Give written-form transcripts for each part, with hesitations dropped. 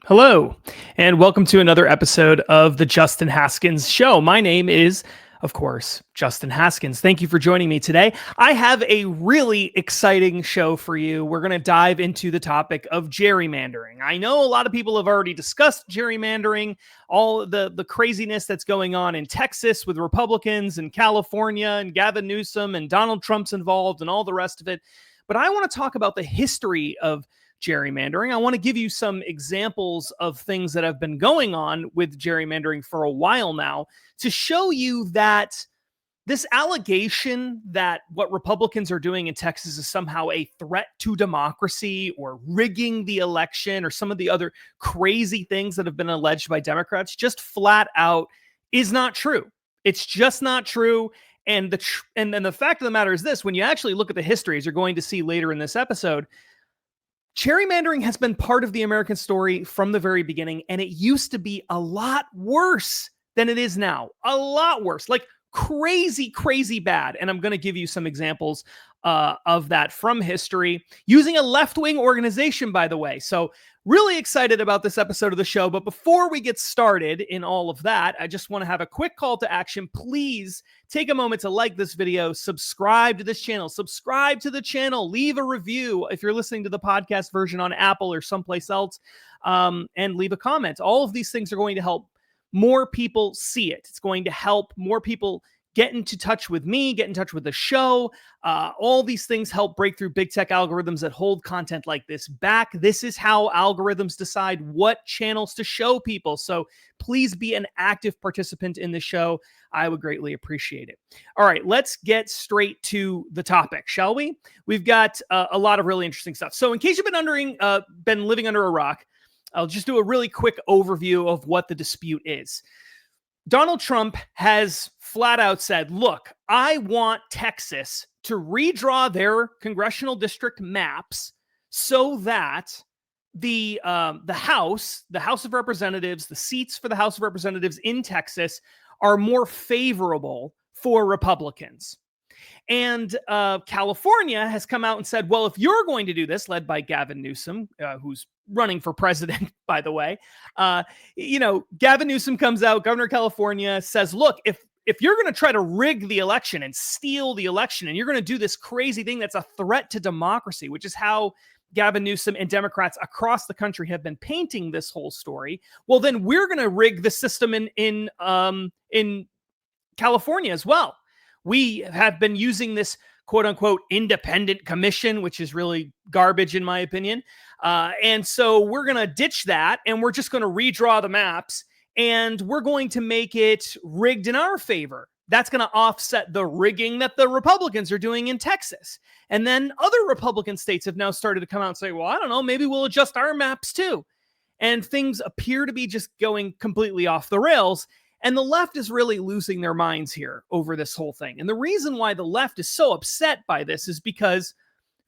Hello, and welcome to another episode of the Justin Haskins Show. My name is, of course, Justin Haskins. Thank you for joining me today. I have a really exciting show for you. We're going to dive into the topic of gerrymandering. I know a lot of people have already discussed gerrymandering, all the craziness that's going on in Texas with Republicans and California and Gavin Newsome and Donald Trump's involved and all the rest of it. But I want to talk about the history of gerrymandering. I want to give you some examples of things that have been going on with gerrymandering for a while now to show you that this allegation that what Republicans are doing in Texas is somehow a threat to democracy or rigging the election or some of the other crazy things that have been alleged by Democrats just flat out is not true. It's just not true. And then the fact of the matter is this: when you actually look at the history, as you're going to see later in this episode, gerrymandering has been part of the American story from the very beginning, and it used to be a lot worse than it is now. A lot worse, like crazy, crazy bad. And I'm going to give you some examples of that from history using a left-wing organization, by the way. So really excited about this episode of the show. But before we get started in all of that, I just want to have a quick call to action. Please take a moment to like this video, subscribe to this channel, subscribe to the channel, leave a review if you're listening to the podcast version on Apple or someplace else, and leave a comment. All of these things are going to help more people see it. It's going to help more people get into touch with me, get in touch with the show. All these things help break through big tech algorithms that hold content like this back. This is how algorithms decide what channels to show people. So please be an active participant in the show. I would greatly appreciate it. All right, let's get straight to the topic, shall we? We've got a lot of really interesting stuff. So in case you've been living under a rock, I'll just do a really quick overview of what the dispute is. Donald Trump has flat out said, look, I want Texas to redraw their congressional district maps so that the House of Representatives, the seats for the House of Representatives in Texas are more favorable for Republicans. And California has come out and said, well, if you're going to do this, led by Gavin Newsome, who's running for president, by the way, Gavin Newsome comes out, governor of California, says, look, if you're going to try to rig the election and steal the election, and you're going to do this crazy thing that's a threat to democracy, which is how Gavin Newsome and Democrats across the country have been painting this whole story, well, then we're going to rig the system in California as well. We have been using this quote unquote independent commission, which is really garbage in my opinion. And so we're going to ditch that and we're just going to redraw the maps and we're going to make it rigged in our favor. That's going to offset the rigging that the Republicans are doing in Texas. And then other Republican states have now started to come out and say, well, I don't know, maybe we'll adjust our maps too. And things appear to be just going completely off the rails. And the left is really losing their minds here over this whole thing. And the reason why the left is so upset by this is because,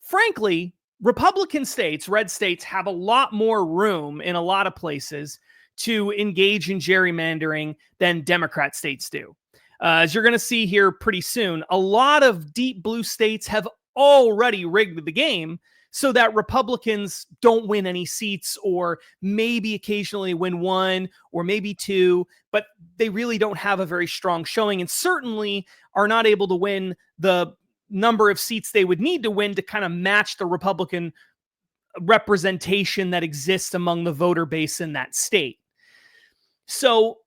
frankly, Republican states, red states, have a lot more room in a lot of places to engage in gerrymandering than Democrat states do. As you're going to see here pretty soon, a lot of deep blue states have already rigged the game so that Republicans don't win any seats, or maybe occasionally win one or maybe two, but they really don't have a very strong showing and certainly are not able to win the number of seats they would need to win to kind of match the Republican representation that exists among the voter base in that state. So,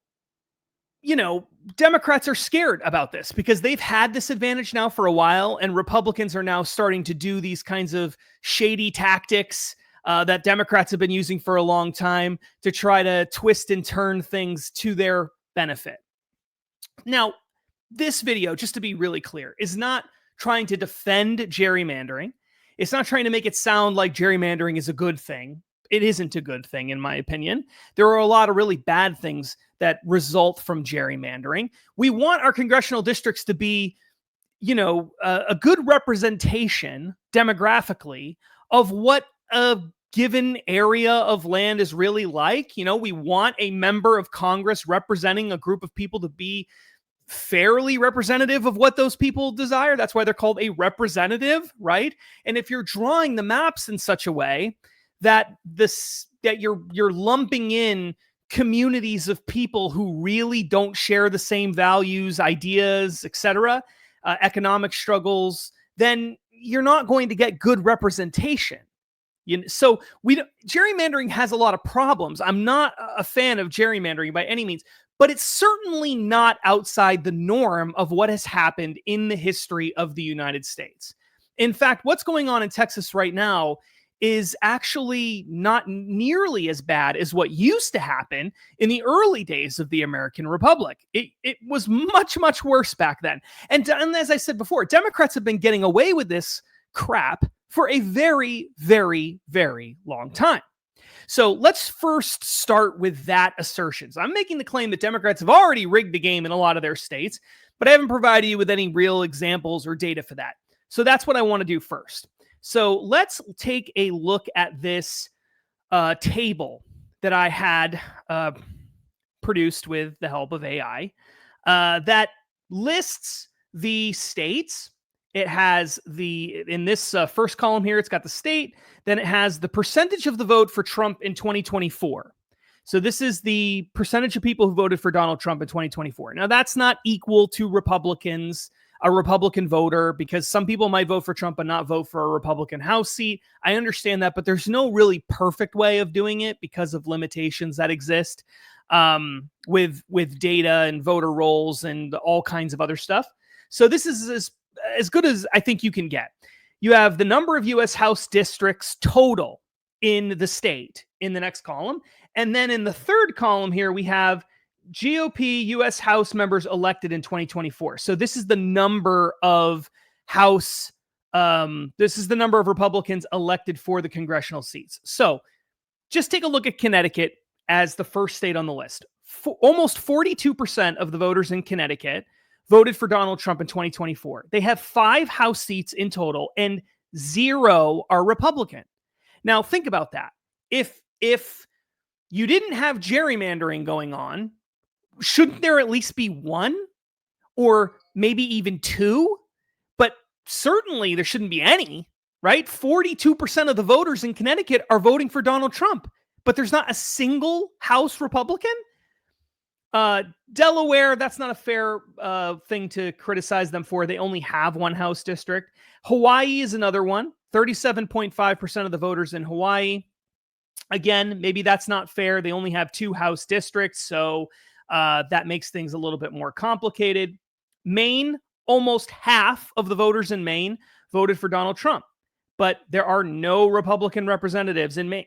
Democrats are scared about this because they've had this advantage now for a while, and Republicans are now starting to do these kinds of shady tactics that Democrats have been using for a long time to try to twist and turn things to their benefit. Now, this video, just to be really clear, is not trying to defend gerrymandering. It's not trying to make it sound like gerrymandering is a good thing. It isn't a good thing, in my opinion. There are a lot of really bad things that result from gerrymandering. We want our congressional districts to be, a good representation demographically of what a given area of land is really like. We want a member of Congress representing a group of people to be fairly representative of what those people desire. That's why they're called a representative, right? And if you're drawing the maps in such a way that this that you're lumping in communities of people who really don't share the same values, ideas, etc., economic struggles, then you're not going to get good representation. So gerrymandering has a lot of problems. I'm not a fan of gerrymandering by any means, but it's certainly not outside the norm of what has happened in the history of the United States. In fact, what's going on in Texas right now is actually not nearly as bad as what used to happen in the early days of the American Republic. It was much, much worse back then. And as I said before, Democrats have been getting away with this crap for a very, very, very long time. So let's first start with that assertion. So I'm making the claim that Democrats have already rigged the game in a lot of their states, but I haven't provided you with any real examples or data for that. So that's what I want to do first. So let's take a look at this table that I had produced with the help of AI that lists the states. It has in this first column here, it's got the state. Then it has the percentage of the vote for Trump in 2024. So this is the percentage of people who voted for Donald Trump in 2024. Now, that's not equal to Republicans, a Republican voter, because some people might vote for Trump but not vote for a Republican House seat. I understand that, but there's no really perfect way of doing it because of limitations that exist with data and voter rolls and all kinds of other stuff. So this is as good as I think you can get. You have the number of U.S. House districts total in the state in the next column. And then in the third column here, we have GOP U.S. House members elected in 2024. So this is the number of House, this is the number of Republicans elected for the congressional seats. So just take a look at Connecticut as the first state on the list. Almost 42% of the voters in Connecticut voted for Donald Trump in 2024. They have 5 House seats in total and 0 are Republican. Now think about that. If you didn't have gerrymandering going on, shouldn't there at least be 1 or maybe even 2? But certainly there shouldn't be any, right? 42% of the voters in Connecticut are voting for Donald Trump, but there's not a single House Republican. Delaware, that's not a fair thing to criticize them for. They only have 1 House district. Hawaii is another one. 37.5% of the voters in Hawaii. Again, maybe that's not fair. They only have 2 House districts, so that makes things a little bit more complicated. Maine, almost half of the voters in Maine voted for Donald Trump, but there are no Republican representatives in Maine.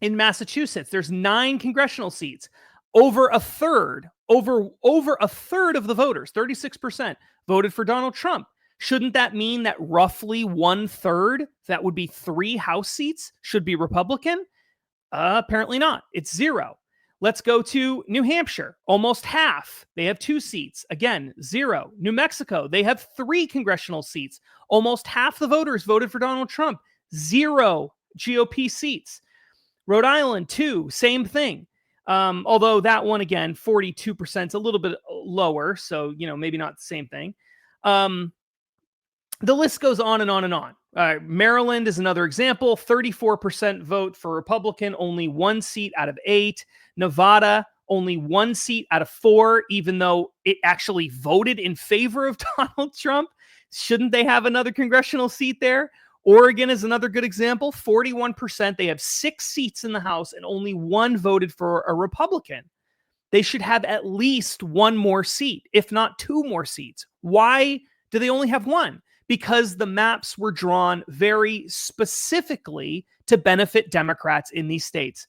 In Massachusetts, there's 9 congressional seats. Over a third of the voters, 36%, voted for Donald Trump. Shouldn't that mean that roughly 1/3, that would be 3 House seats, should be Republican? Apparently not. It's 0. Let's go to New Hampshire. Almost half. They have 2 seats. Again, 0. New Mexico, they have 3 congressional seats. Almost half the voters voted for Donald Trump. 0 GOP seats. Rhode Island, 2. Same thing. Although that one, again, 42% is a little bit lower. So, maybe not the same thing. The list goes on and on and on. Maryland is another example. 34% vote for Republican, only 1 seat out of 8. Nevada, only 1 seat out of 4, even though it actually voted in favor of Donald Trump. Shouldn't they have another congressional seat there? Oregon is another good example. 41%. They have 6 seats in the House and only 1 voted for a Republican. They should have at least 1 more seat, if not 2 more seats. Why do they only have 1? Because the maps were drawn very specifically to benefit Democrats in these states.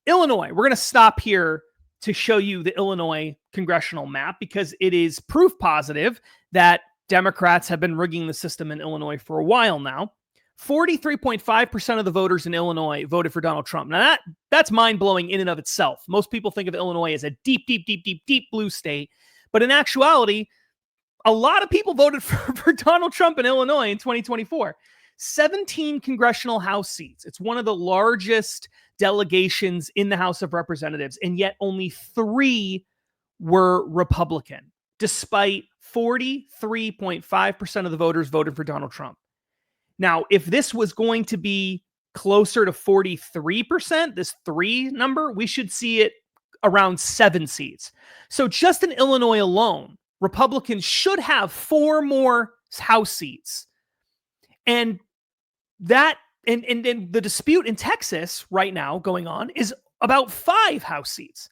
Illinois, we're going to stop here to show you the Illinois congressional map because it is proof positive that Democrats have been rigging the system in Illinois for a while now. 43.5% of the voters in Illinois voted for Donald Trump. Now that's mind-blowing in and of itself. Most people think of Illinois as a deep, deep, deep, deep, deep blue state. But in actuality, a lot of people voted for Donald Trump in Illinois in 2024. 17 congressional House seats. It's one of the largest delegations in the House of Representatives, and yet only 3 were Republican, despite 43.5% of the voters voted for Donald Trump. Now, if this was going to be closer to 43%, this 3 number, we should see it around 7 seats. So just in Illinois alone, Republicans should have 4 more House seats. And that, and the dispute in Texas right now going on is about 5 House seats.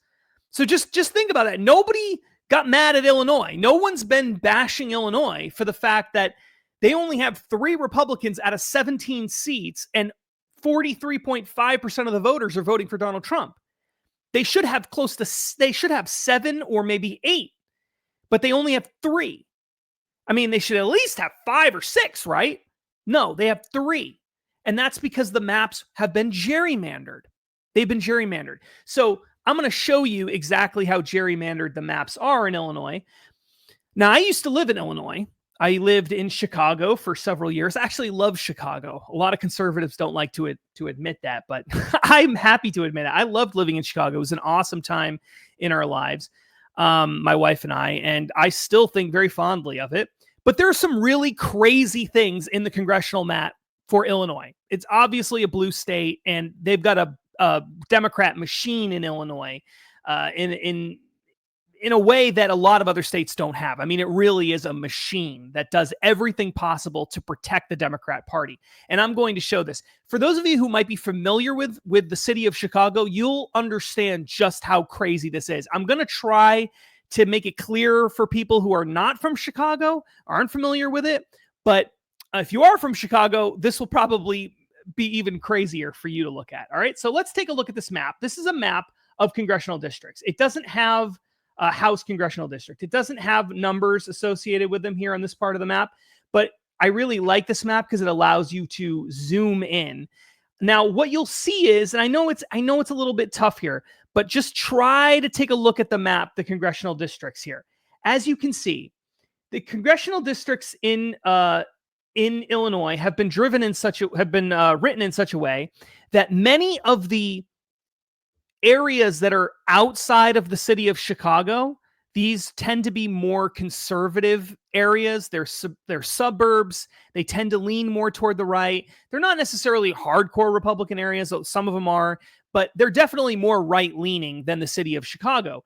So just think about that. Nobody got mad at Illinois. No one's been bashing Illinois for the fact that they only have 3 Republicans out of 17 seats, and 43.5% of the voters are voting for Donald Trump. They should have 7 or maybe 8, but they only have 3. I mean, they should at least have 5 or 6, right? No, they have 3. And that's because the maps have been gerrymandered. They've been gerrymandered. So I'm going to show you exactly how gerrymandered the maps are in Illinois. Now, I used to live in Illinois. I lived in Chicago for several years. I actually love Chicago. A lot of conservatives don't like to admit that, but I'm happy to admit it. I loved living in Chicago. It was an awesome time in our lives, my wife and I still think very fondly of it. But there are some really crazy things in the congressional map for Illinois. It's obviously a blue state, and they've got a Democrat machine in Illinois in a way that a lot of other states don't have. I mean, it really is a machine that does everything possible to protect the Democrat Party. And I'm going to show this. For those of you who might be familiar with the city of Chicago, you'll understand just how crazy this is. I'm going to try to make it clearer for people who are not from Chicago, aren't familiar with it. But if you are from Chicago, this will probably be even crazier for you to look at. All right, so let's take a look at this map. This is a map of congressional districts. It doesn't have a House congressional district. It doesn't have numbers associated with them here on this part of the map, but I really like this map because it allows you to zoom in. Now, what you'll see is, and I know it's a little bit tough here, but just try to take a look at the map, the congressional districts here. As you can see, the congressional districts in Illinois have been written in such a way that many of the areas that are outside of the city of Chicago, these tend to be more conservative areas. They're suburbs. They tend to lean more toward the right. They're not necessarily hardcore Republican areas, though some of them are, but they're definitely more right-leaning than the city of Chicago.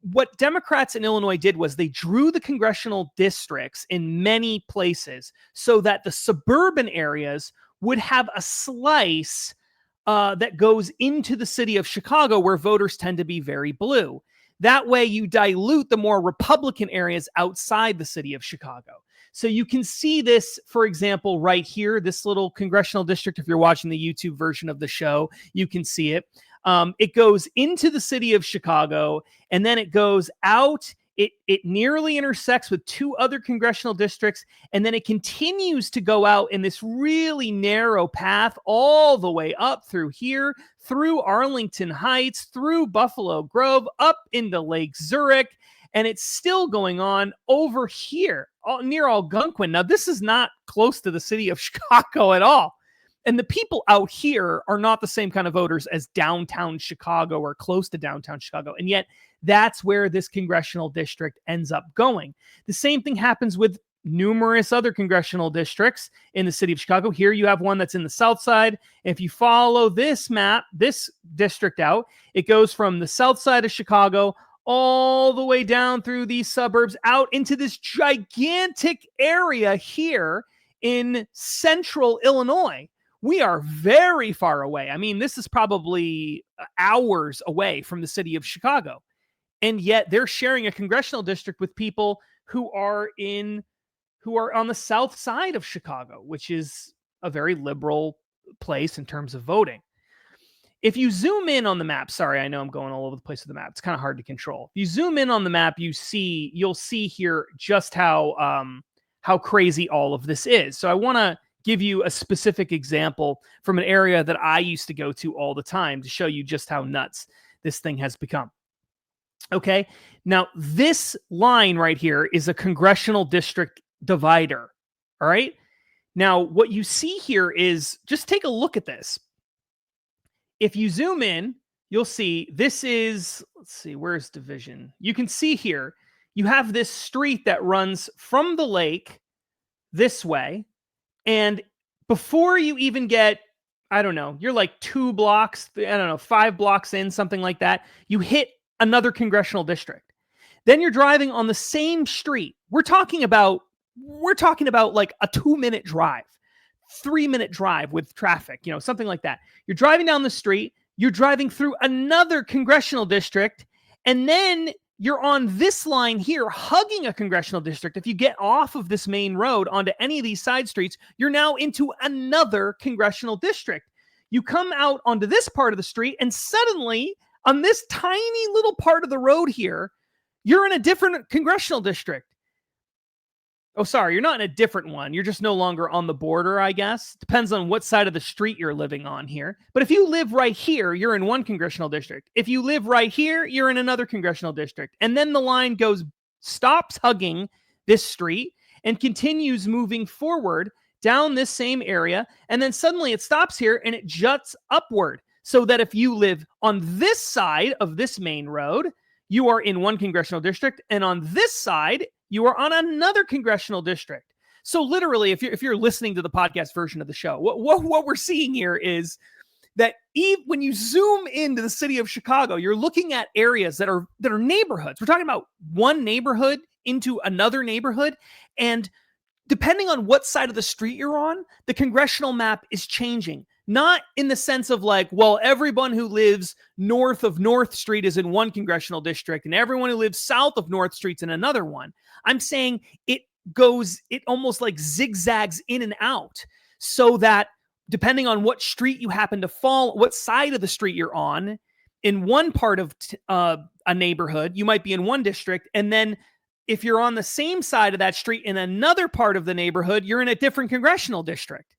What Democrats in Illinois did was they drew the congressional districts in many places so that the suburban areas would have a slice that goes into the city of Chicago, where voters tend to be very blue. That way you dilute the more Republican areas outside the city of Chicago. So you can see this, for example, right here, this little congressional district. If you're watching the YouTube version of the show, you can see it. It goes into the city of Chicago, and then it goes out. It nearly intersects with 2 other congressional districts, and then it continues to go out in this really narrow path all the way up through here, through Arlington Heights, through Buffalo Grove, up into Lake Zurich, and it's still going on over here, near Algonquin. Now, this is not close to the city of Chicago at all. And the people out here are not the same kind of voters as downtown Chicago or close to downtown Chicago. And yet that's where this congressional district ends up going. The same thing happens with numerous other congressional districts in the city of Chicago. Here you have one that's in the south side. If you follow this map, this district out, it goes from the south side of Chicago all the way down through these suburbs out into this gigantic area here in central Illinois. We are very far away. I mean, this is probably hours away from the city of Chicago. And yet they're sharing a congressional district with people who are on the south side of Chicago, which is a very liberal place in terms of voting. If you zoom in on the map, sorry, I know I'm going all over the place with the map. It's kind of hard to control. If you zoom in on the map, you'll see here just how crazy all of this is. So I want to give you a specific example from an area that I used to go to all the time to show you just how nuts this thing has become. Okay, now this line right here is a congressional district divider. All right, now what you see here is, just take a look at this. If you zoom in, you'll see this is, let's see, where's division? You can see here, you have this street that runs from the lake this way. And before you even get I don't know, you're like 2 blocks, I don't know, 5 blocks in, something like that. You hit another congressional district. Then you're driving on the same street. We're talking about like a 2-minute drive, 3-minute drive with traffic, something like that. You're driving down the street, you're driving through another congressional district, and then you're on this line here hugging a congressional district. If you get off of this main road onto any of these side streets, you're now into another congressional district. You come out onto this part of the street, and suddenly on this tiny little part of the road here, you're in a different congressional district. Oh, sorry, you're not in a different one. You're just no longer on the border, I guess. Depends on what side of the street you're living on here. But if you live right here, you're in one congressional district. If you live right here, you're in another congressional district. And then the line stops hugging this street and continues moving forward down this same area. And then suddenly it stops here and it juts upward. So that if you live on this side of this main road, you are in one congressional district. And on this side, you are on another congressional district. So literally, if you're listening to the podcast version of the show, what we're seeing here is that when you zoom into the city of Chicago, you're looking at areas that are neighborhoods. We're talking about one neighborhood into another neighborhood. And depending on what side of the street you're on, the congressional map is changing. Not in the sense of like, well, everyone who lives north of North Street is in one congressional district and everyone who lives south of North Street's in another one. I'm saying it almost like zigzags in and out so that depending on what street you happen to what side of the street you're on, in one part of a neighborhood, you might be in one district. And then if you're on the same side of that street in another part of the neighborhood, you're in a different congressional district.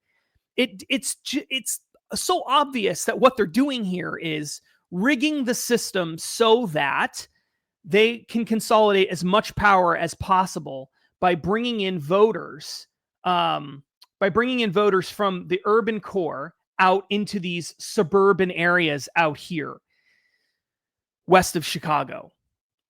It's so obvious that what they're doing here is rigging the system so that they can consolidate as much power as possible by bringing in voters, from the urban core out into these suburban areas out here west of Chicago.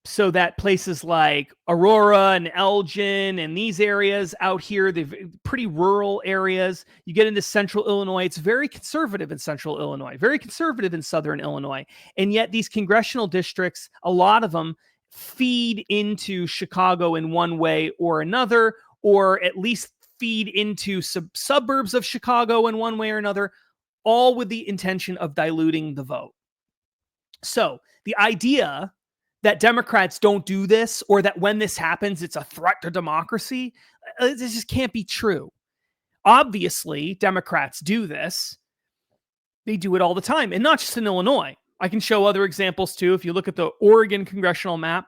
So that places like Aurora and Elgin and these areas out here, they're pretty rural areas. You get into central Illinois. It's very conservative in central Illinois, very conservative in southern Illinois. And yet these congressional districts, a lot of them feed into Chicago in one way or another, or at least feed into suburbs of Chicago in one way or another, all with the intention of diluting the vote. So the idea that Democrats don't do this, or that when this happens, it's a threat to democracy, this just can't be true. Obviously, Democrats do this. They do it all the time, and not just in Illinois. I can show other examples too. If you look at the Oregon congressional map,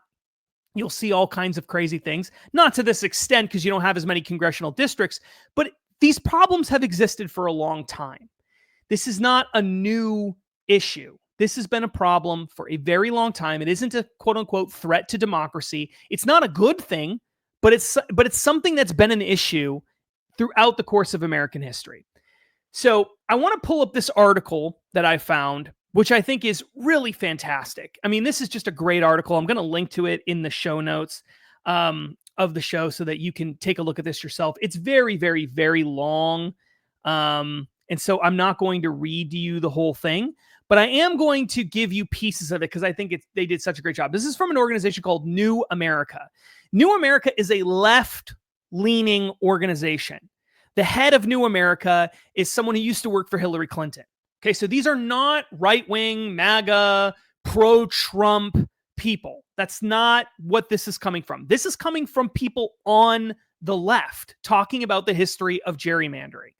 you'll see all kinds of crazy things. Not to this extent, because you don't have as many congressional districts, but these problems have existed for a long time. This is not a new issue. This has been a problem for a very long time. It isn't a quote unquote threat to democracy. It's not a good thing, but it's something that's been an issue throughout the course of American history. So I want to pull up this article that I found, which I think is really fantastic. I mean, this is just a great article. I'm going to link to it in the show notes of the show so that you can take a look at this yourself. It's very, very, very long. And so I'm not going to read to you the whole thing, but I am going to give you pieces of it because I think they did such a great job. This is from an organization called New America. New America is a left-leaning organization. The head of New America is someone who used to work for Hillary Clinton. Okay, so these are not right-wing, MAGA, pro-Trump people. That's not what this is coming from. This is coming from people on the left talking about the history of gerrymandering.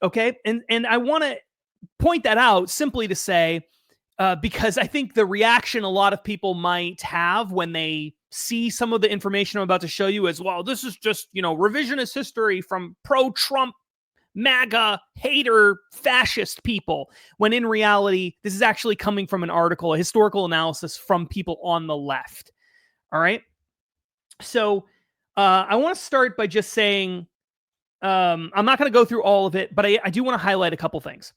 Okay, and I want to point that out simply to say, because I think the reaction a lot of people might have when they see some of the information I'm about to show you is, well, this is just, revisionist history from pro-Trump, MAGA, hater, fascist people, when in reality, this is actually coming from an article, a historical analysis from people on the left. All right. So I want to start by just saying, I'm not going to go through all of it, but I do want to highlight a couple things.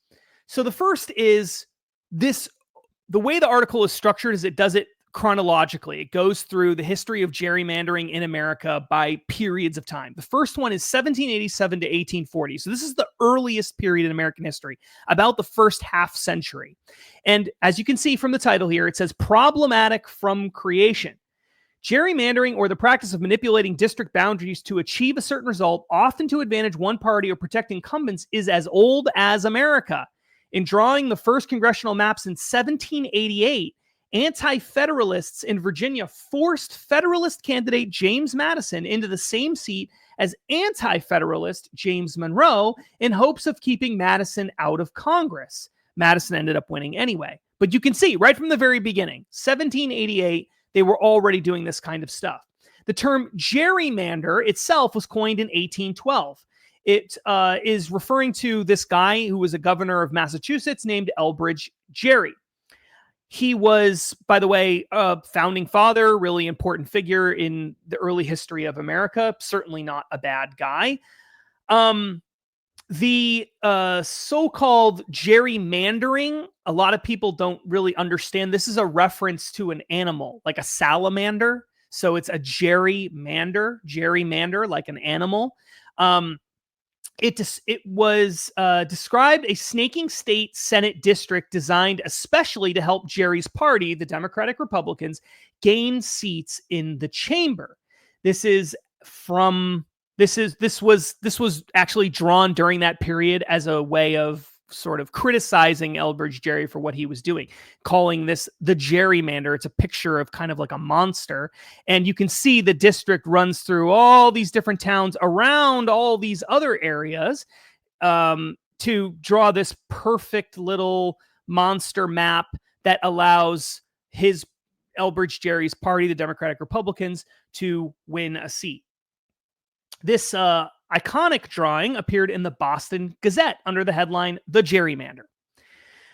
So the first is the way the article is structured is it does it chronologically. It goes through the history of gerrymandering in America by periods of time. The first one is 1787 to 1840. So this is the earliest period in American history, about the first half century. And as you can see from the title here, it says problematic from creation. Gerrymandering, or the practice of manipulating district boundaries to achieve a certain result, often to advantage one party or protect incumbents, is as old as America. In drawing the first congressional maps in 1788, anti-federalists in Virginia forced Federalist candidate James Madison into the same seat as anti-Federalist James Monroe in hopes of keeping Madison out of Congress. Madison ended up winning anyway. But you can see right from the very beginning, 1788, they were already doing this kind of stuff. The term gerrymander itself was coined in 1812. It is referring to this guy who was a governor of Massachusetts named Elbridge Gerry. He was, by the way, a founding father, really important figure in the early history of America. Certainly not a bad guy. The so-called gerrymandering, a lot of people don't really understand. This is a reference to an animal, like a salamander. So it's a gerrymander, like an animal. It was described a snaking state Senate district designed especially to help Gerry's party, the Democratic Republicans, gain seats in the chamber. This was actually drawn during that period as a way of sort of criticizing Elbridge Gerry for what he was doing, calling this the gerrymander. It's a picture of kind of like a monster. And you can see the district runs through all these different towns around all these other areas to draw this perfect little monster map that allows Elbridge Gerry's party, the Democratic Republicans, to win a seat. This iconic drawing appeared in the Boston Gazette under the headline, The Gerrymander.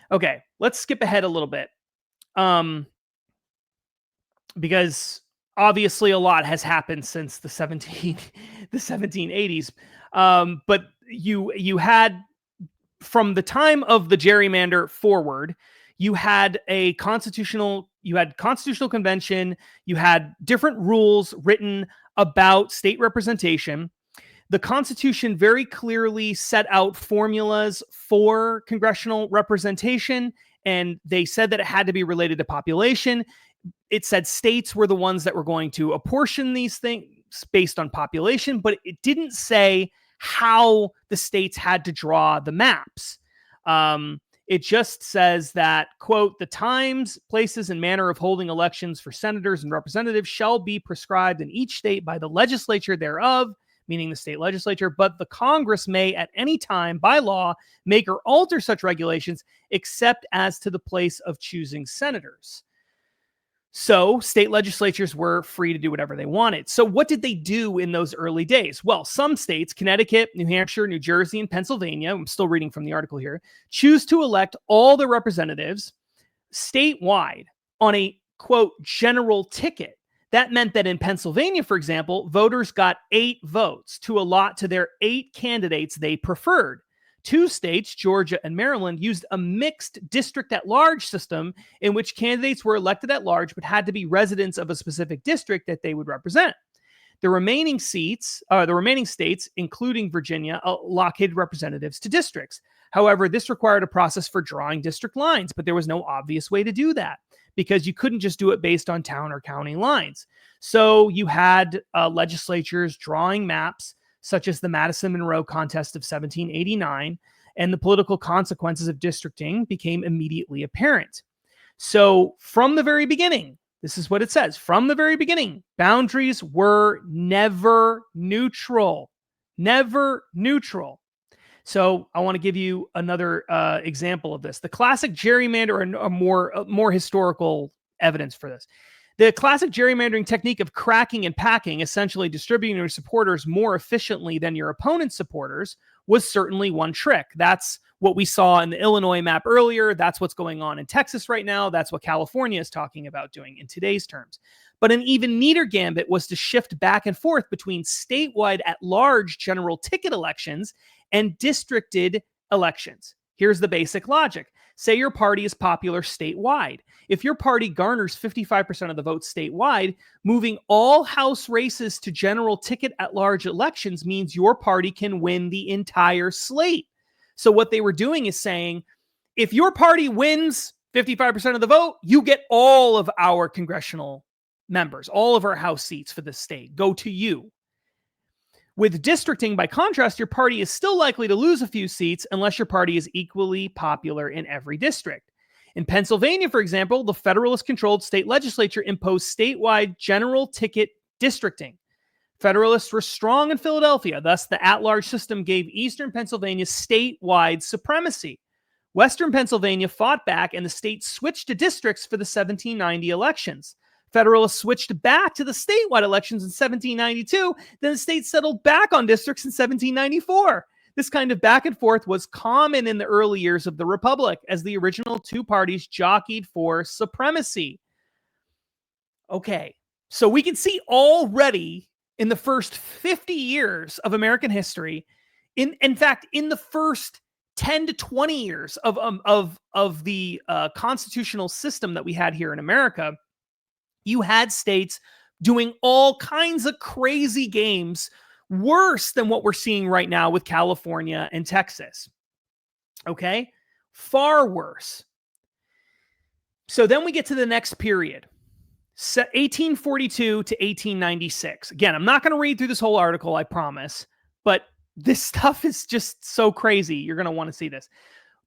Okay, let's skip ahead a little bit. Because obviously a lot has happened since the 1780s. But you had, from the time of the gerrymander forward, you had constitutional convention, you had different rules written about state representation. The Constitution very clearly set out formulas for congressional representation, and they said that it had to be related to population. It said states were the ones that were going to apportion these things based on population, but it didn't say how the states had to draw the maps. It just says that, quote, the times, places, and manner of holding elections for senators and representatives shall be prescribed in each state by the legislature thereof, meaning the state legislature, but the Congress may at any time by law make or alter such regulations except as to the place of choosing senators. So state legislatures were free to do whatever they wanted. So what did they do in those early days? Well, some states, Connecticut, New Hampshire, New Jersey, and Pennsylvania, I'm still reading from the article here, choose to elect all their representatives statewide on a, quote, general ticket. That meant that in Pennsylvania, for example, voters got 8 votes to allot to their 8 candidates they preferred. 2 states, Georgia and Maryland, used a mixed district-at-large system in which candidates were elected at large but had to be residents of a specific district that they would represent. The remaining states, including Virginia, allocated representatives to districts. However, this required a process for drawing district lines, but there was no obvious way to do that because you couldn't just do it based on town or county lines. So you had legislatures drawing maps, such as the Madison-Monroe contest of 1789, and the political consequences of districting became immediately apparent. So from the very beginning, this is what it says, from the very beginning, boundaries were never neutral. Never neutral. So I want to give you another example of this. The classic gerrymander, or more historical evidence for this. The classic gerrymandering technique of cracking and packing, essentially distributing your supporters more efficiently than your opponent's supporters, was certainly one trick. That's what we saw in the Illinois map earlier. That's what's going on in Texas right now. That's what California is talking about doing in today's terms. But an even neater gambit was to shift back and forth between statewide at-large general ticket elections and districted elections. Here's the basic logic. Say your party is popular statewide. If your party garners 55% of the votes statewide, moving all House races to general ticket at large elections means your party can win the entire slate. So what they were doing is saying, if your party wins 55% of the vote, you get all of our congressional members, all of our House seats for the state go to you. With districting, by contrast, your party is still likely to lose a few seats unless your party is equally popular in every district. In Pennsylvania, for example, the Federalist-controlled state legislature imposed statewide general ticket districting. Federalists were strong in Philadelphia, thus the at-large system gave Eastern Pennsylvania statewide supremacy. Western Pennsylvania fought back, and the state switched to districts for the 1790 elections. Federalists switched back to the statewide elections in 1792. Then the state settled back on districts in 1794. This kind of back and forth was common in the early years of the Republic, as the original two parties jockeyed for supremacy. Okay, so we can see already in the first 50 years of American history, in fact, in the first 10 to 20 years of the constitutional system that we had here in America, you had states doing all kinds of crazy games, worse than what we're seeing right now with California and Texas. Okay? Far worse. So then we get to the next period, 1842 to 1896. Again, I'm not going to read through this whole article, I promise, but this stuff is just so crazy. You're going to want to see this.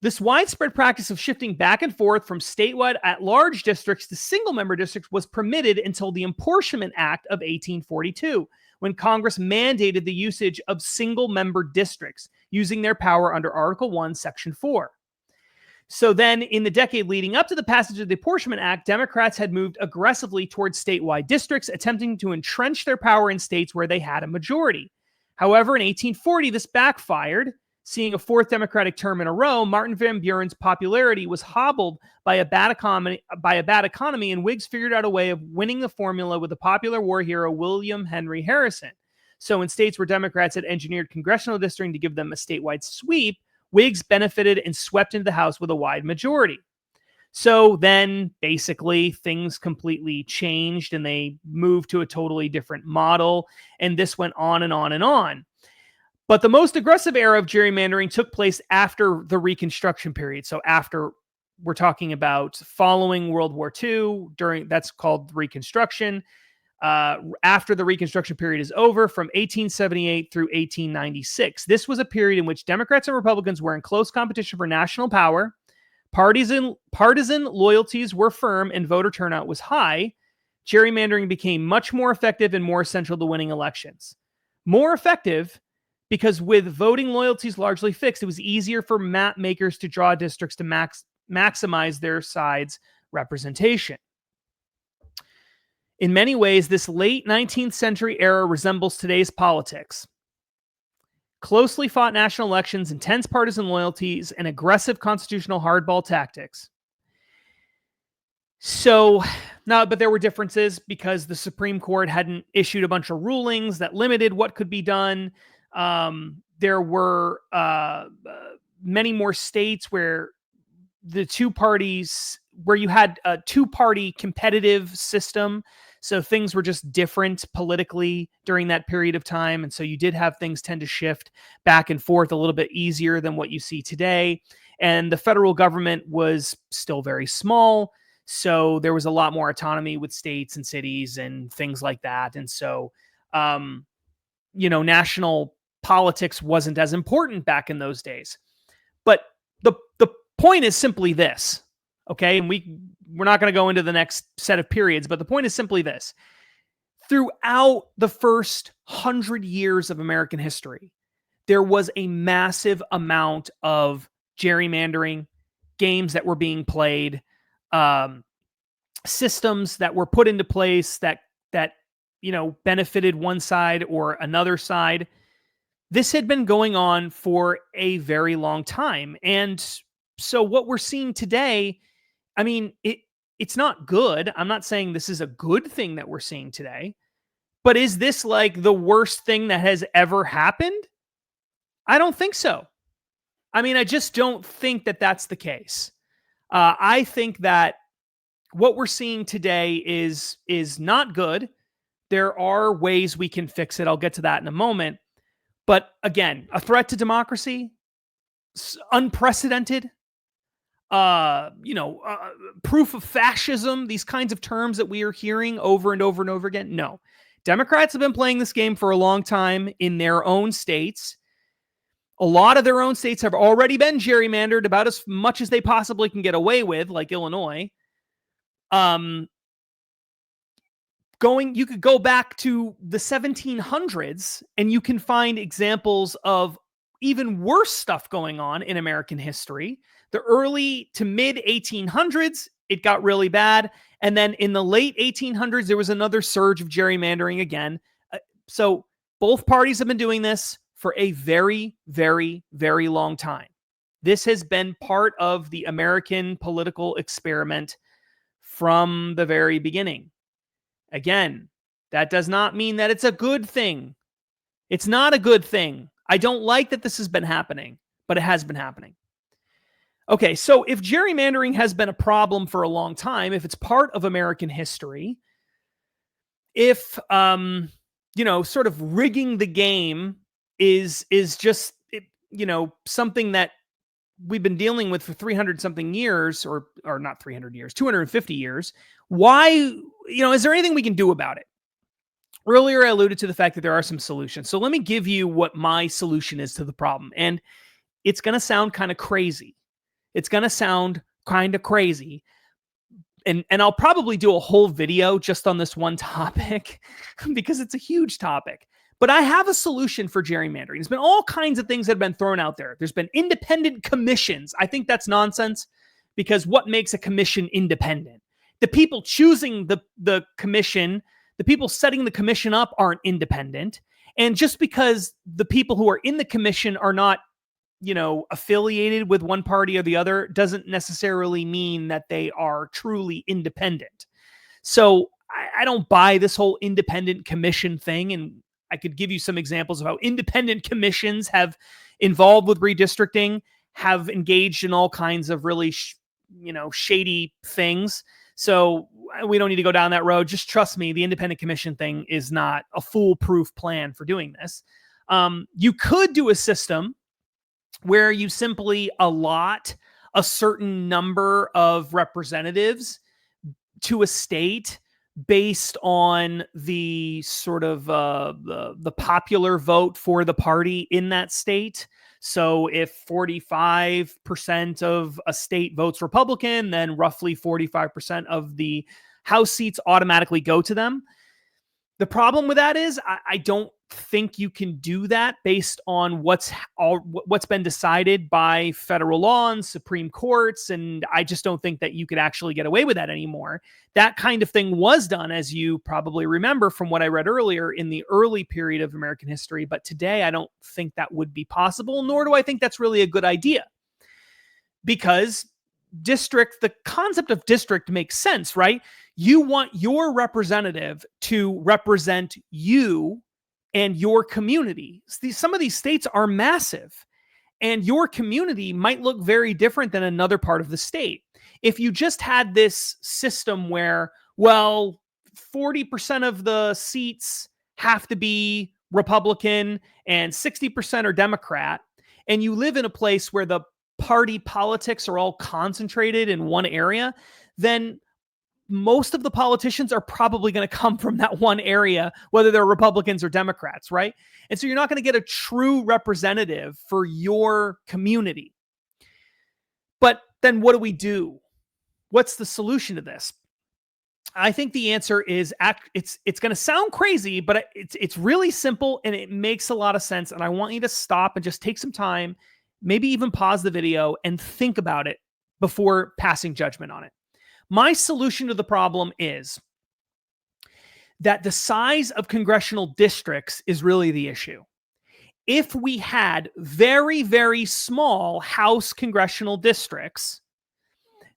This widespread practice of shifting back and forth from statewide at-large districts to single-member districts was permitted until the Apportionment Act of 1842, when Congress mandated the usage of single-member districts, using their power under Article 1, Section 4. So then, in the decade leading up to the passage of the Apportionment Act, Democrats had moved aggressively towards statewide districts, attempting to entrench their power in states where they had a majority. However, in 1840, this backfired. Seeing a fourth Democratic term in a row, Martin Van Buren's popularity was hobbled by a bad economy, and Whigs figured out a way of winning the formula with the popular war hero William Henry Harrison. So in states where Democrats had engineered congressional districting to give them a statewide sweep, Whigs benefited and swept into the House with a wide majority. So then basically things completely changed and they moved to a totally different model, and this went on and on and on. But the most aggressive era of gerrymandering took place after the Reconstruction period. So after, we're talking about following World War II, that's called Reconstruction. After the Reconstruction period is over, from 1878 through 1896. This was a period in which Democrats and Republicans were in close competition for national power. Partisan loyalties were firm and voter turnout was high. Gerrymandering became much more effective and more essential to winning elections. More effective because with voting loyalties largely fixed, it was easier for map makers to draw districts to maximize their side's representation. In many ways, this late 19th century era resembles today's politics. Closely fought national elections, intense partisan loyalties, and aggressive constitutional hardball tactics. So, but there were differences because the Supreme Court hadn't issued a bunch of rulings that limited what could be done. There were many more states where the two parties, where you had a two-party competitive system. So things were just different politically during that period of time. And so you did have things tend to shift back and forth a little bit easier than what you see today. And the federal government was still very small. So there was a lot more autonomy with states and cities and things like that. And so, national politics wasn't as important back in those days. But the point is simply this, okay? And we're not going to go into the next set of periods, but the point is simply this. Throughout the first 100 years of American history, there was a massive amount of gerrymandering, games that were being played, systems that were put into place that benefited one side or another side. This had been going on for a very long time. And so what we're seeing today, I mean, it's not good. I'm not saying this is a good thing that we're seeing today, but is this like the worst thing that has ever happened? I don't think so. I mean, I just don't think that that's the case. I think that what we're seeing today is not good. There are ways we can fix it. I'll get to that in a moment. But again, a threat to democracy, unprecedented, proof of fascism, these kinds of terms that we are hearing over and over and over again. No, Democrats have been playing this game for a long time in their own states. A lot of their own states have already been gerrymandered about as much as they possibly can get away with, like Illinois. You could go back to the 1700s and you can find examples of even worse stuff going on in American history. The early to mid 1800s, it got really bad. And then in the late 1800s, there was another surge of gerrymandering again. So both parties have been doing this for a very, very, very long time. This has been part of the American political experiment from the very beginning. Again, that does not mean that it's a good thing. It's not a good thing. I don't like that this has been happening, but it has been happening. Okay, so if gerrymandering has been a problem for a long time, if it's part of American history, if sort of rigging the game is just something that we've been dealing with for 300 something years, or not 300 years, 250 years, why, is there anything we can do about it? Earlier, I alluded to the fact that there are some solutions. So let me give you what my solution is to the problem. And it's going to sound kind of crazy. And I'll probably do a whole video just on this one topic because it's a huge topic. But I have a solution for gerrymandering. There's been all kinds of things that have been thrown out there. There's been independent commissions. I think that's nonsense, because what makes a commission independent? The people choosing the commission, the people setting the commission up aren't independent. And just because the people who are in the commission are not, affiliated with one party or the other doesn't necessarily mean that they are truly independent. So I don't buy this whole independent commission thing. And I could give you some examples of how independent commissions have involved with redistricting, have engaged in all kinds of really, shady things. So we don't need to go down that road. Just trust me, the independent commission thing is not a foolproof plan for doing this. You could do a system where you simply allot a certain number of representatives to a state based on the sort of the popular vote for the party in that state. So if 45% of a state votes Republican, then roughly 45% of the House seats automatically go to them. The problem with that is I don't think you can do that based on what's been decided by federal law and Supreme Courts, and I just don't think that you could actually get away with that anymore. That kind of thing was done, as you probably remember from what I read earlier, in the early period of American history, but today I don't think that would be possible, nor do I think that's really a good idea. Because the concept of district makes sense, right? You want your representative to represent you and your community. Some of these states are massive, and your community might look very different than another part of the state. If you just had this system where, 40% of the seats have to be Republican and 60% are Democrat, and you live in a place where the party politics are all concentrated in one area, then most of the politicians are probably going to come from that one area, whether they're Republicans or Democrats, right? And so you're not going to get a true representative for your community. But then what do we do? What's the solution to this? I think the answer is it's going to sound crazy, but it's really simple and it makes a lot of sense. And I want you to stop and just take some time, maybe even pause the video and think about it before passing judgment on it. My solution to the problem is that the size of congressional districts is really the issue. If we had very, very small House congressional districts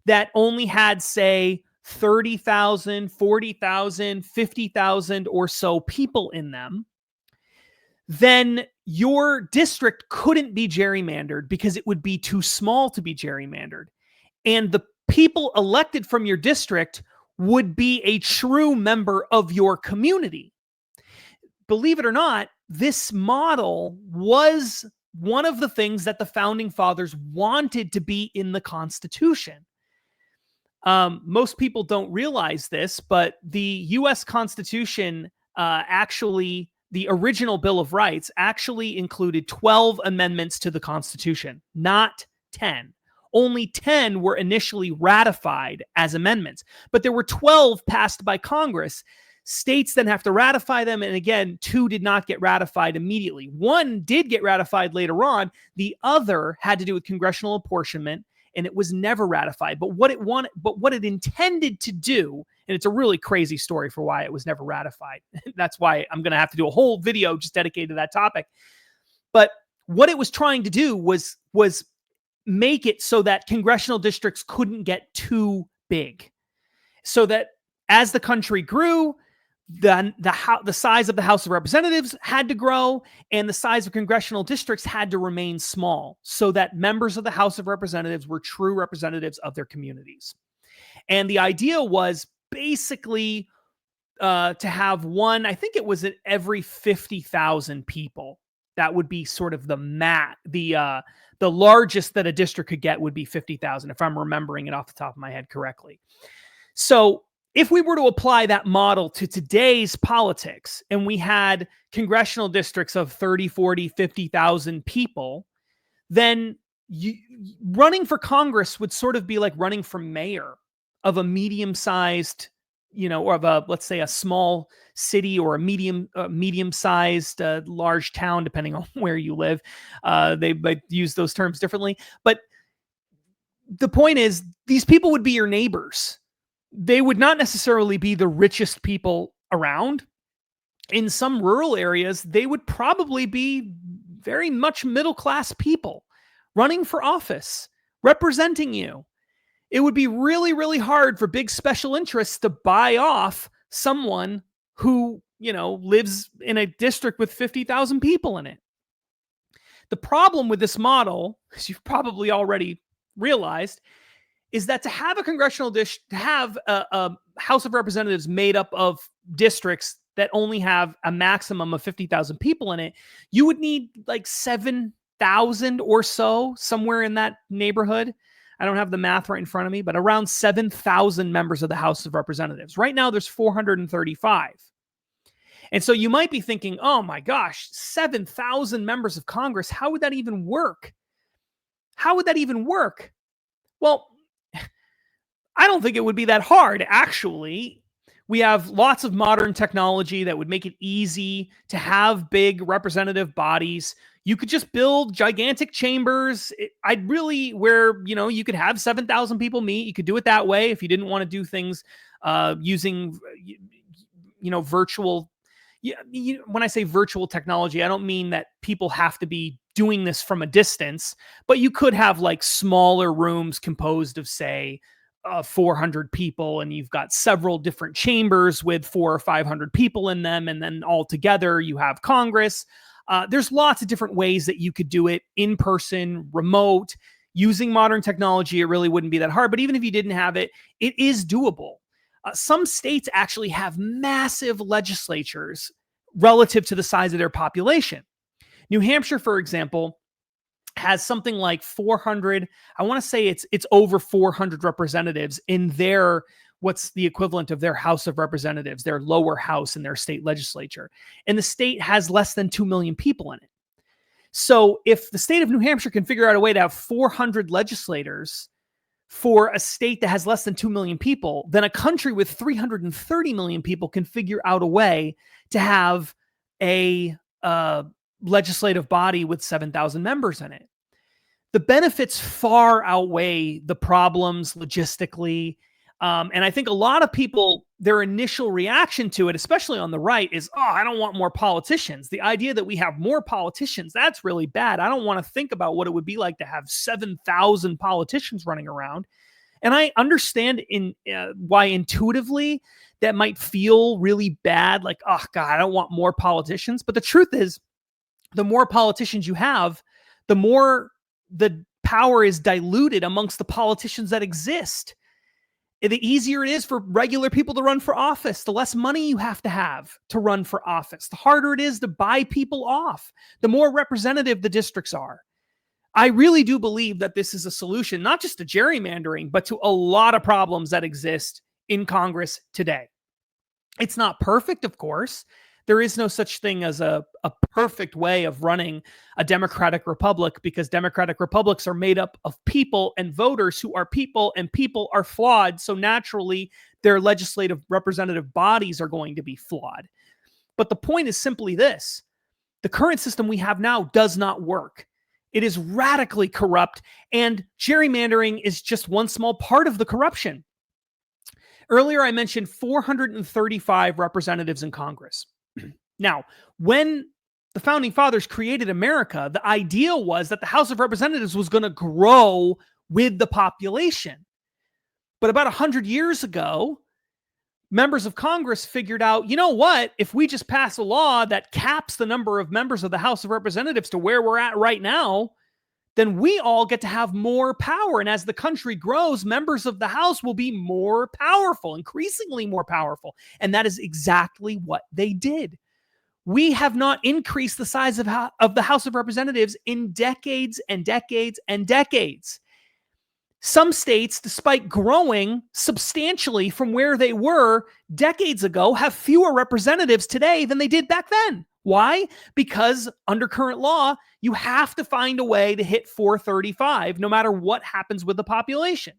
that only had, say, 30,000, 40,000, 50,000 or so people in them, then your district couldn't be gerrymandered because it would be too small to be gerrymandered. And the people elected from your district would be a true member of your community. Believe it or not, this model was one of the things that the founding fathers wanted to be in the Constitution. Most people don't realize this, but the U.S. Constitution actually, the original Bill of Rights actually included 12 amendments to the Constitution, not 10. Only 10 were initially ratified as amendments, but there were 12 passed by Congress. States then have to ratify them. And again, 2 did not get ratified immediately. 1 did get ratified later on. The other had to do with congressional apportionment, and it was never ratified. But what it intended to do, and it's a really crazy story for why it was never ratified. That's why I'm going to have to do a whole video just dedicated to that topic. But what it was trying to do was make it so that congressional districts couldn't get too big, so that as the country grew, the size of the House of Representatives had to grow, and the size of congressional districts had to remain small, so that members of the House of Representatives were true representatives of their communities. And the idea was basically to have one, I think it was at every 50,000 people. That would be sort of the largest that a district could get would be 50,000, if I'm remembering it off the top of my head correctly. So if we were to apply that model to today's politics, and we had congressional districts of 30, 40, 50,000 people, then running for Congress would sort of be like running for mayor of a medium-sized, or of a, let's say, a small city, or a medium-sized large town, depending on where you live. They might use those terms differently. But the point is, these people would be your neighbors. They would not necessarily be the richest people around. In some rural areas, they would probably be very much middle-class people running for office, representing you. It would be really, really hard for big special interests to buy off someone who, lives in a district with 50,000 people in it. The problem with this model, as you've probably already realized, is that to have a a House of Representatives made up of districts that only have a maximum of 50,000 people in it, you would need like 7,000 or so, somewhere in that neighborhood. I don't have the math right in front of me, but around 7,000 members of the House of Representatives. Right now, there's 435. And so you might be thinking, oh my gosh, 7,000 members of Congress, how would that even work? How would that even work? Well, I don't think it would be that hard, actually. We have lots of modern technology that would make it easy to have big representative bodies. You could just build gigantic chambers. Where, you could have 7,000 people meet. You could do it that way if you didn't want to do things using, virtual. When I say virtual technology, I don't mean that people have to be doing this from a distance, but you could have like smaller rooms composed of, say, 400 people, and you've got several different chambers with 400 or 500 people in them, and then all together you have Congress. There's lots of different ways that you could do it: in person, remote, using modern technology. It really wouldn't be that hard, but even if you didn't have it, it is doable. Some states actually have massive legislatures relative to the size of their population. New Hampshire, for example, has something like 400. I want to say it's over 400 representatives in their, what's the equivalent of their House of Representatives, their lower house in their state legislature. And the state has less than 2 million people in it. So if the state of New Hampshire can figure out a way to have 400 legislators for a state that has less than 2 million people, then a country with 330 million people can figure out a way to have a legislative body with 7,000 members in it. The benefits far outweigh the problems logistically. And I think a lot of people, their initial reaction to it, especially on the right, is, oh, I don't want more politicians. The idea that we have more politicians, that's really bad. I don't want to think about what it would be like to have 7,000 politicians running around. And I understand why intuitively that might feel really bad. Like, oh God, I don't want more politicians. But the truth is, the more politicians you have, the more the power is diluted amongst the politicians that exist. The easier it is for regular people to run for office, the less money you have to run for office, the harder it is to buy people off, the more representative the districts are. I really do believe that this is a solution, not just to gerrymandering, but to a lot of problems that exist in Congress today. It's not perfect, of course. There is no such thing as a perfect way of running a democratic republic, because democratic republics are made up of people and voters who are people, and people are flawed. So naturally, their legislative representative bodies are going to be flawed. But the point is simply this: the current system we have now does not work. It is radically corrupt, and gerrymandering is just one small part of the corruption. Earlier, I mentioned 435 representatives in Congress. Now, when the Founding Fathers created America, the idea was that the House of Representatives was going to grow with the population. But about 100 years ago, members of Congress figured out, you know what? If we just pass a law that caps the number of members of the House of Representatives to where we're at right now, then we all get to have more power. And as the country grows, members of the House will be more powerful, increasingly more powerful. And that is exactly what they did. We have not increased the size of the House of Representatives in decades and decades and decades. Some states, despite growing substantially from where they were decades ago, have fewer representatives today than they did back then. Why? Because under current law, you have to find a way to hit 435 no matter what happens with the population.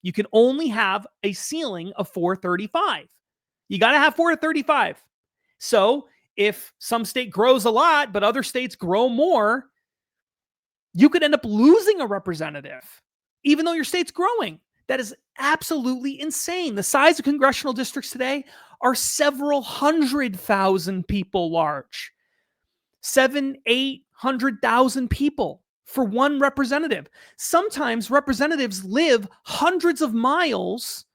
You can only have a ceiling of 435. You got to have 435. So if some state grows a lot, but other states grow more, you could end up losing a representative, even though your state's growing. That is absolutely insane. The size of congressional districts today are several 100,000 people large. 700,000-800,000 people for one representative. Sometimes representatives live hundreds of miles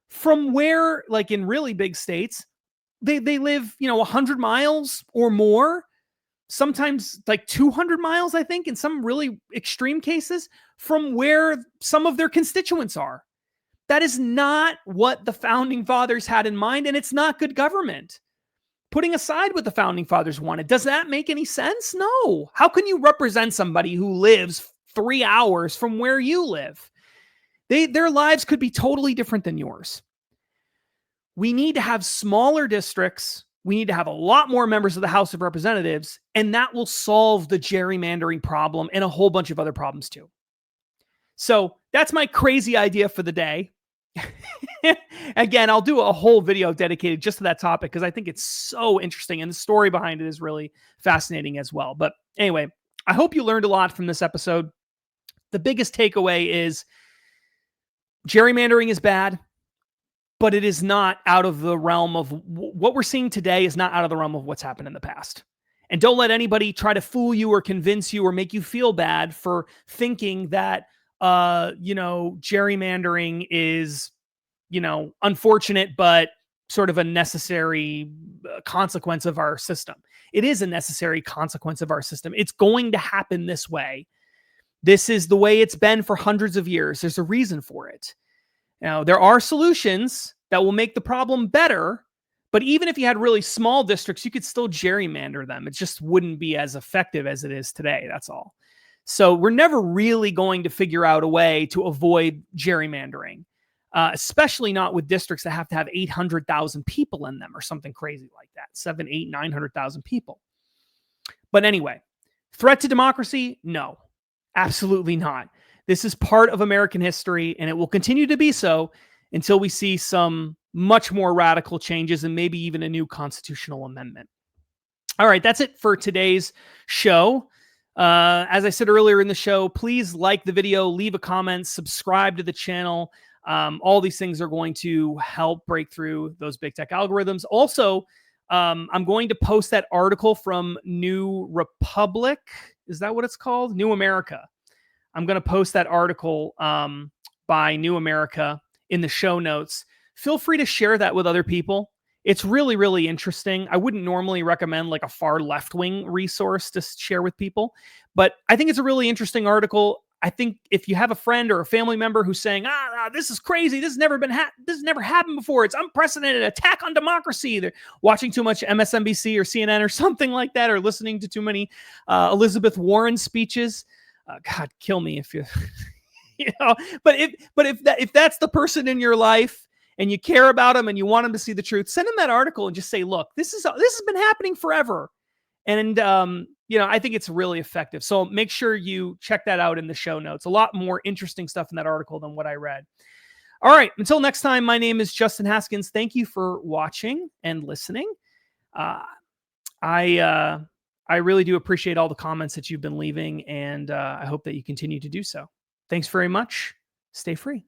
from where, like in really big states, they live, 100 miles or more. Sometimes like 200 miles, I think, in some really extreme cases, from where some of their constituents are. That is not what the Founding Fathers had in mind, and it's not good government. Putting aside what the Founding Fathers wanted, does that make any sense? No. How can you represent somebody who lives 3 hours from where you live? Their lives could be totally different than yours. We need to have smaller districts. We need to have a lot more members of the House of Representatives, and that will solve the gerrymandering problem and a whole bunch of other problems too. So that's my crazy idea for the day. Again, I'll do a whole video dedicated just to that topic because I think it's so interesting, and the story behind it is really fascinating as well. But anyway, I hope you learned a lot from this episode. The biggest takeaway is gerrymandering is bad, but it is not out of the realm of what we're seeing today is not out of the realm of what's happened in the past. And don't let anybody try to fool you or convince you or make you feel bad for thinking that, gerrymandering is, unfortunate, but sort of a necessary consequence of our system. It is a necessary consequence of our system. It's going to happen this way. This is the way it's been for hundreds of years. There's a reason for it. Now, there are solutions that will make the problem better, but even if you had really small districts, you could still gerrymander them. It just wouldn't be as effective as it is today. That's all. So we're never really going to figure out a way to avoid gerrymandering, especially not with districts that have to have 800,000 people in them or something crazy like that. 7, 8, 900,000 people. But anyway, threat to democracy? No, absolutely not. This is part of American history, and it will continue to be so until we see some much more radical changes and maybe even a new constitutional amendment. All right, that's it for today's show. As I said earlier in the show, please like the video, leave a comment, subscribe to the channel. All these things are going to help break through those big tech algorithms. Also, I'm going to post that article from New Republic. Is that what it's called? New America. I'm going to post that article by New America in the show notes. Feel free to share that with other people. It's really, really interesting. I wouldn't normally recommend like a far left-wing resource to share with people, but I think it's a really interesting article. I think if you have a friend or a family member who's saying, this is crazy, this has never happened before, it's unprecedented, attack on democracy, they're watching too much MSNBC or CNN or something like that, or listening to too many Elizabeth Warren speeches. God, kill me if you, But if that's the person in your life and you care about them and you want them to see the truth, send them that article and just say, look, this has been happening forever. And, I think it's really effective. So make sure you check that out in the show notes. A lot more interesting stuff in that article than what I read. All right. Until next time, my name is Justin Haskins. Thank you for watching and listening. I really do appreciate all the comments that you've been leaving, and I hope that you continue to do so. Thanks very much. Stay free.